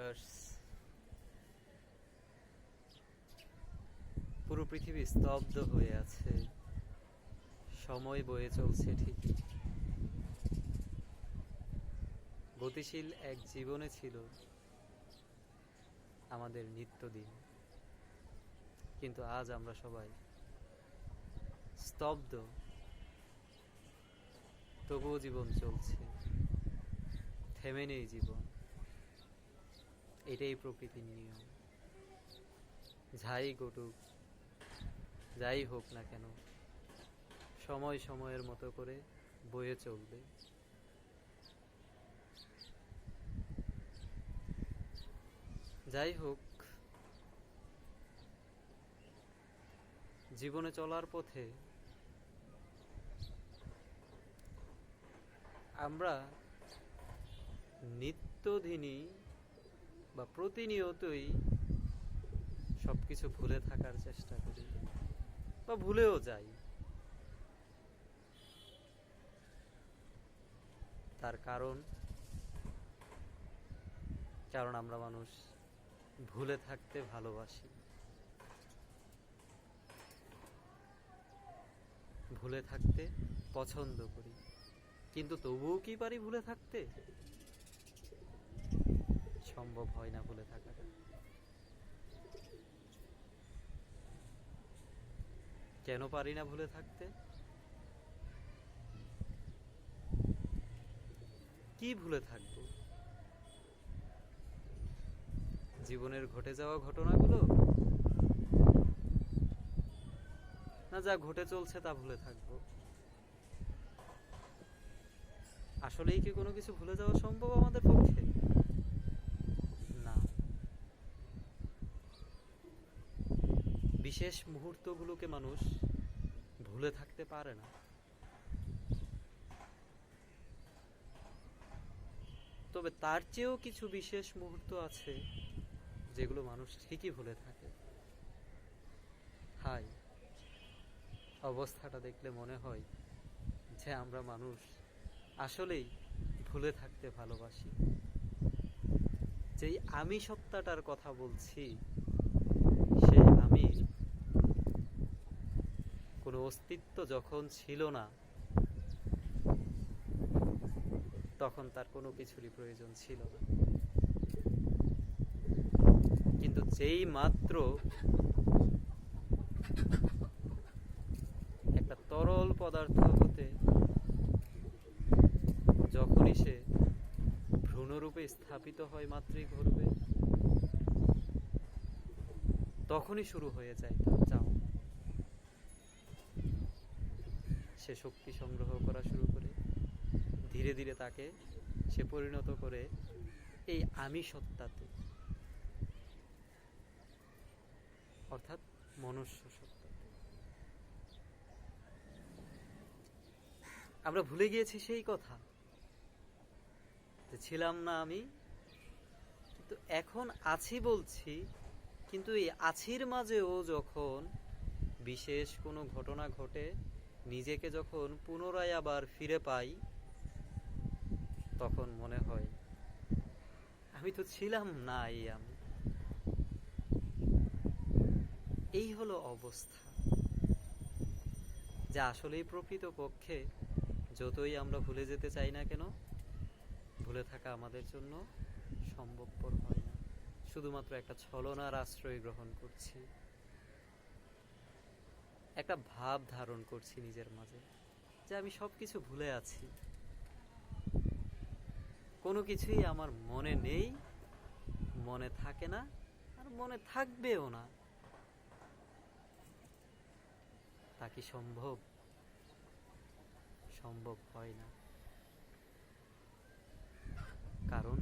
Universe, পুরো পৃথিবী স্তব্ধ হয়ে আছে। সময় বয়ে চলছে ঠিকই, গতিশীল এক জীবনে ছিল আমাদের নিত্যদিন, কিন্তু আজ আমরা সবাই স্তব্ধ, তবুও জীবন চলছে, থেমে নেই জীবন। এটাই প্রকৃতির নিয়ম। যাই ঘটুক, যাই হোক না কেন, সময় সময়ের মতো করে বয়ে চলবে। যাই হোক, জীবনে চলার পথে আমরা নিত্যদিনই বা প্রতিনিয়তই সবকিছু ভুলে থাকার চেষ্টা করি বা ভুলেও যাই। তার কারণ আমরা মানুষ ভুলে থাকতে ভালোবাসি, ভুলে থাকতে পছন্দ করি, কিন্তু তবুও কি পারি ভুলে থাকতে? সম্ভব হয় না ভুলে থাকাটা। কেন পারি না ভুলে থাকতে? কি ভুলে থাকবো? জীবনের ঘটে যাওয়া ঘটনাগুলো, না যা ঘটে চলছে তা ভুলে থাকবো? আসলেই কি কোনো কিছু ভুলে যাওয়া সম্ভব আমাদের পক্ষে? না। বিশেষ মুহূর্তগুলোকে মানুষ ভুলে থাকতে পারে না। তবে তার চেয়েও কিছু বিশেষ মুহূর্ত আছে যেগুলো মানুষ ঠিকই ভুলে থাকে। হাই, অবস্থাটা দেখলে মনে হয় যে আমরা মানুষ আসলেই ভুলে থাকতে ভালোবাসি। যেই আমি সত্তাটার কথা বলছি, সেই আমির কোনো অস্তিত্ব যখন ছিল না, তখন তার কোনো কিছুরই প্রয়োজন ছিল না। কিন্তু যেই মাত্র একটা তরল পদার্থ হতে যখনই সে ভ্রূণরূপে স্থাপিত হয় মাত্রই ঘটবে, তখনই শুরু হয়ে যায় তার চাও। সে শক্তি সংগ্রহ করা শুরু করে, ধীরে ধীরে তাকে সে পরিণত করে এই আমি সত্তাতে, অর্থাৎ মনুষ্য সত্তাতে। আমরা ভুলে গিয়েছি সেই কথা যে ছিলাম না আমি, কিন্তু এখন আছি বলছি। কিন্তু এই আছির মাঝেও যখন বিশেষ কোনো ঘটনা ঘটে, নিজেকে যখন পুনরায় আবার ফিরে পাই, তখন মনে হয় আমি তো ছিলাম না এই আমি। এই হলো অবস্থা, যা আসলেই প্রকৃত পক্ষে যতই আমরা ভুলে যেতে চাই না কেন, ভুলে থাকা আমাদের জন্য সম্ভবপর হয় না। শুধুমাত্র একটা ছলনার আশ্রয় গ্রহণ করছি, একটা ভাব ধারণ করছি নিজের মাঝে যে আমি সবকিছু ভুলে আছি, কোনো কিছুই আমার মনে নেই, মনে থাকে না, আর মনে থাকবেও না। তা কি সম্ভব? সম্ভব হয় না। কারণ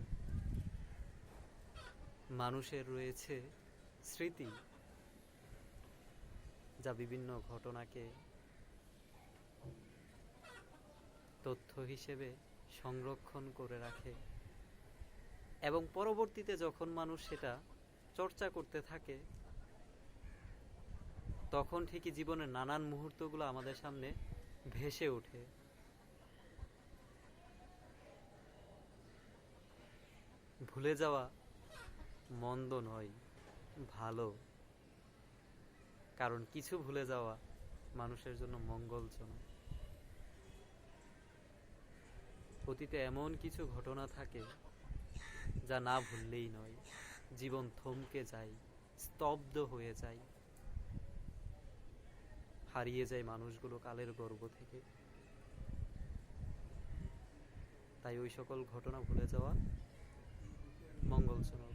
মানুষের রয়েছে স্মৃতি, যা বিভিন্ন ঘটনাকে তথ্য হিসেবে সংরক্ষণ করে রাখে, এবং পরবর্তীতে যখন মানুষ সেটা চর্চা করতে থাকে, তখন ঠিকই জীবনের নানান মুহূর্তগুলো আমাদের সামনে ভেসে ওঠে। ভুলে যাওয়া মন্দ নয়, ভালো। কারণ কিছু ভুলে যাওয়া মানুষের জন্য মঙ্গলজনক। অতীতে এমন কিছু ঘটনা থাকে যা না ভুললেই নয়। জীবন থমকে যায়, স্তব্ধ হয়ে যায়, হারিয়ে যায় মানুষগুলো কালের গর্ভ থেকে। তাই ওই সকল ঘটনা ভুলে যাওয়া মঙ্গলজনক।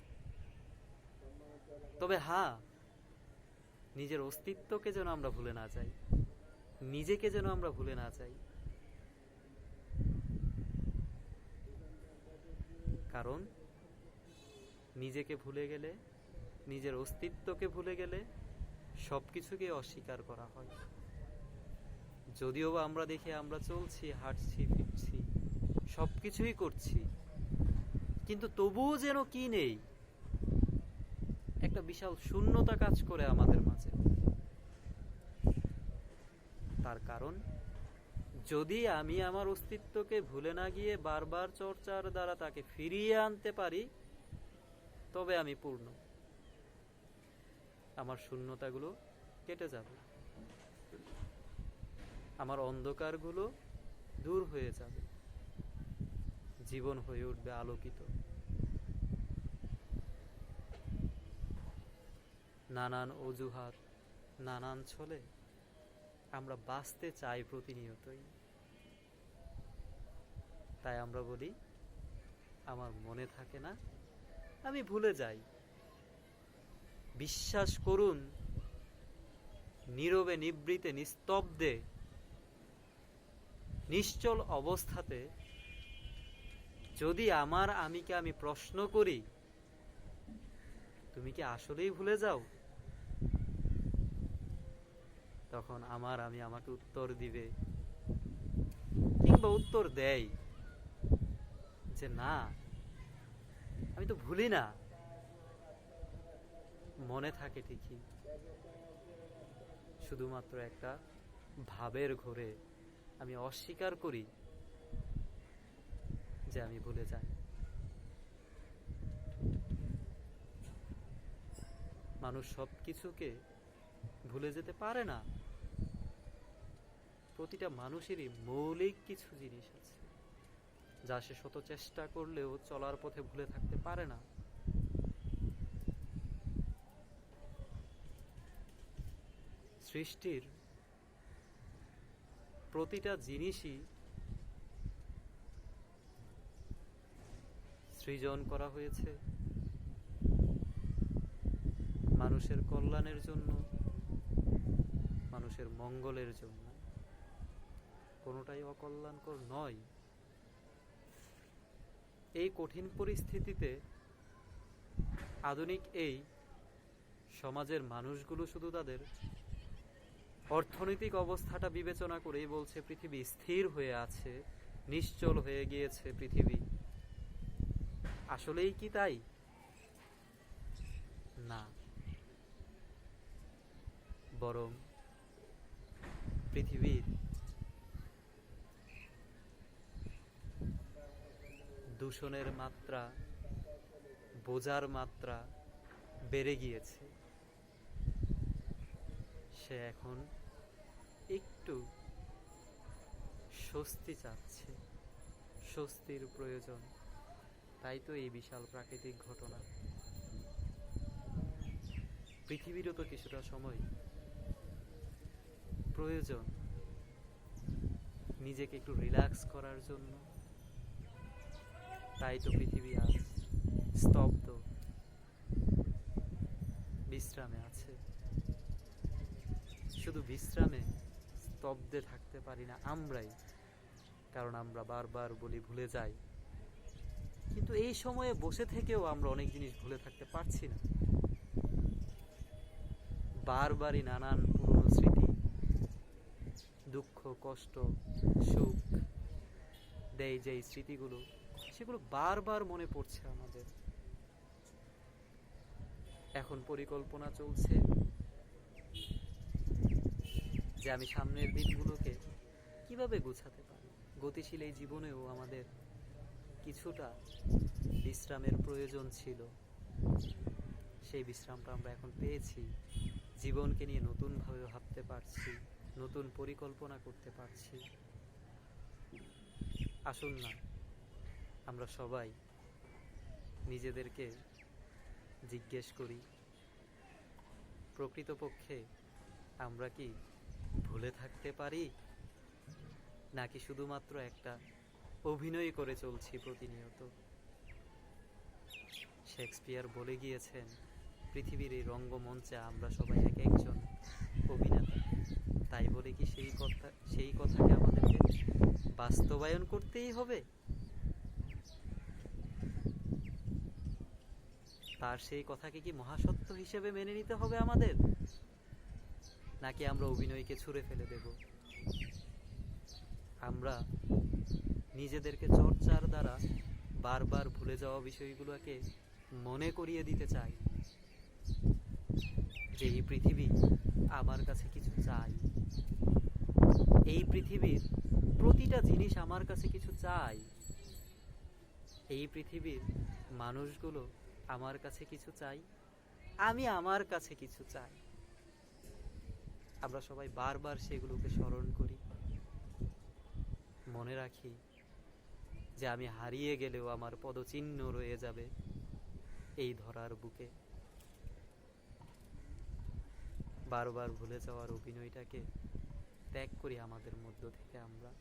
তবে হ্যাঁ, নিজের অস্তিত্বকে যেন আমরা ভুলে না যাই, নিজেকে যেন আমরা ভুলে না যাই। কারণ নিজেকে ভুলে গেলে, নিজের অস্তিত্বকে ভুলে গেলে সবকিছুকে অস্বীকার করা হয়। যদিও বা আমরা দেখি আমরা চলছি, হাঁটছি, ফিরছি, সবকিছুই করছি, কিন্তু তবুও যেন কি নেই, একটা বিশাল শূন্যতা কাজ করে আমাদের মাঝে। তার কারণ, যদি আমি আমার অস্তিত্বকে ভুলে না গিয়ে বারবার চর্চার দ্বারা তাকে ফিরিয়ে আনতে পারি, তবে আমি পূর্ণ। আমার শূন্যতাগুলো কেটে যাবে, আমার অন্ধকারগুলো দূর হয়ে যাবে, জীবন হয়ে উঠবে আলোকিত। নানান অজুহাত, নানান ছলে আমরা বাঁচতে চাই প্রতিনিয়তই। তাই আমরা বলি, আমার মনে থাকে না, আমি ভুলে যাই। বিশ্বাস করুন, নীরবে, নিভৃতে, নিস্তব্ধে, নিশ্চল অবস্থাতে যদি আমার আমিকে আমি প্রশ্ন করি, তুমি কি আসলেই ভুলে যাও? তখন আমার আমি আমাকে উত্তর দিবে, কিংবা উত্তর দেয় যে না, আমি তো ভুলি না, মনে থাকে ঠিকই, শুধুমাত্র একটা ভাবের ঘোরে আমি অস্বীকার করি যে আমি ভুলে যাই। মানুষ সবকিছুকে ভুলে যেতে পারে না। প্রতিটা মানুষেরই মৌলিক কিছু জিনিস আছে যা সে শত চেষ্টা করলেও চলার পথে ভুলে থাকতে পারে না। সৃষ্টির প্রতিটা জিনিসই সৃজন করা হয়েছে মানুষের কল্যাণের জন্য, মানুষের মঙ্গলের জন্য। কোনোটাই অকল্যাণকর নয়। এই কঠিন পরিস্থিতিতে আধুনিক এই সমাজের মানুষগুলো শুধু তাদের অর্থনৈতিক অবস্থাটা বিবেচনা করেই বলছে পৃথিবী স্থির হয়ে আছে, নিশ্চল হয়ে গিয়েছে পৃথিবী। আসলেই কি তাই? না, বরং পৃথিবীর দূষণের মাত্রা, বোঝার মাত্রা বেড়ে গিয়েছে। সে এখন একটু স্বস্তি চাচ্ছে, স্বস্তির প্রয়োজন। তাই তো এই বিশাল প্রাকৃতিক ঘটনা। পৃথিবীরও তো কিছুটা সময় প্রয়োজন নিজেকে একটু রিল্যাক্স করার জন্য। তাই তো পৃথিবী আজ স্তব্ধ, বিশ্রামে আছে। শুধু বিশ্রামে, স্তব্ধে থাকতে পারি না আমরাই, কারণ আমরা বারবার বলি ভুলে যাই। কিন্তু এই সময়ে বসে থেকেও আমরা অনেক জিনিস ভুলে থাকতে পারছি না। বারবারই নানান পুরনো স্মৃতি, দুঃখ, কষ্ট, সুখ দেয় যে স্মৃতিগুলো, সেগুলো বারবার মনে পড়ছে আমাদের। এখন পরিকল্পনা চলছে যে আমি সামনের দিনগুলোকে কিভাবে গোছাতে পারি। গতিশীল এই জীবনেও আমাদের কিছুটা বিশ্রামের প্রয়োজন ছিল। সেই বিশ্রামটা আমরা এখন পেয়েছি। জীবনকে নিয়ে নতুনভাবে ভাবতে পারছি, নতুন পরিকল্পনা করতে পারছি। আসুন না আমরা সবাই নিজেদেরকে জিজ্ঞেস করি, প্রকৃতপক্ষে আমরা কি ভুলে থাকতে পারি, নাকি শুধুমাত্র একটা অভিনয় করে চলছি প্রতিনিয়ত? শেক্সপিয়ার বলে গিয়েছেন, পৃথিবীর এই রঙ্গমঞ্চে আমরা সবাই এক একজন অভিনেতা। তাই বলে কি সেই কথাকে আমাদেরকে বাস্তবায়ন করতেই হবে? তার সেই কথাকে কি মহাসত্য হিসেবে মেনে নিতে হবে আমাদের, নাকি আমরা অভিনয়কে ছুঁড়ে ফেলে দেব? আমরা নিজেদেরকে চর্চার দ্বারা বারবার ভুলে যাওয়া বিষয়গুলোকে মনে করিয়ে দিতে চাই যে এই পৃথিবী আমার কাছে কিছু চাই, এই পৃথিবীর প্রতিটা জিনিস আমার কাছে কিছু চাই, এই পৃথিবীর মানুষগুলো আমার কাছে কিছু চাই, আমি আমার কাছে কিছু চাই। আমরা সবাই বারবার সেগুলোকে স্মরণ করি, মনে রাখি যে আমি হারিয়ে গেলেও আমার পদচিহ্ন রয়ে যাবে এই ধরার বুকে। বারবার ভুলে যাওয়ার অভিনয়টাকে ত্যাগ করি আমাদের মধ্য থেকে আমরা।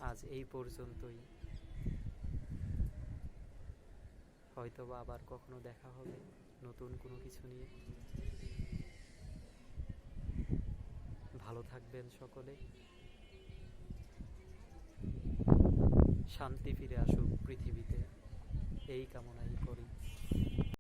আজ এই পর্যন্তই, হয়তোবা আবার কখনো দেখা হবে নতুন কোনো কিছু নিয়ে। ভালো থাকবেন সকলে, শান্তি ফিরে আসুক পৃথিবীতে, এই কামনাই করি।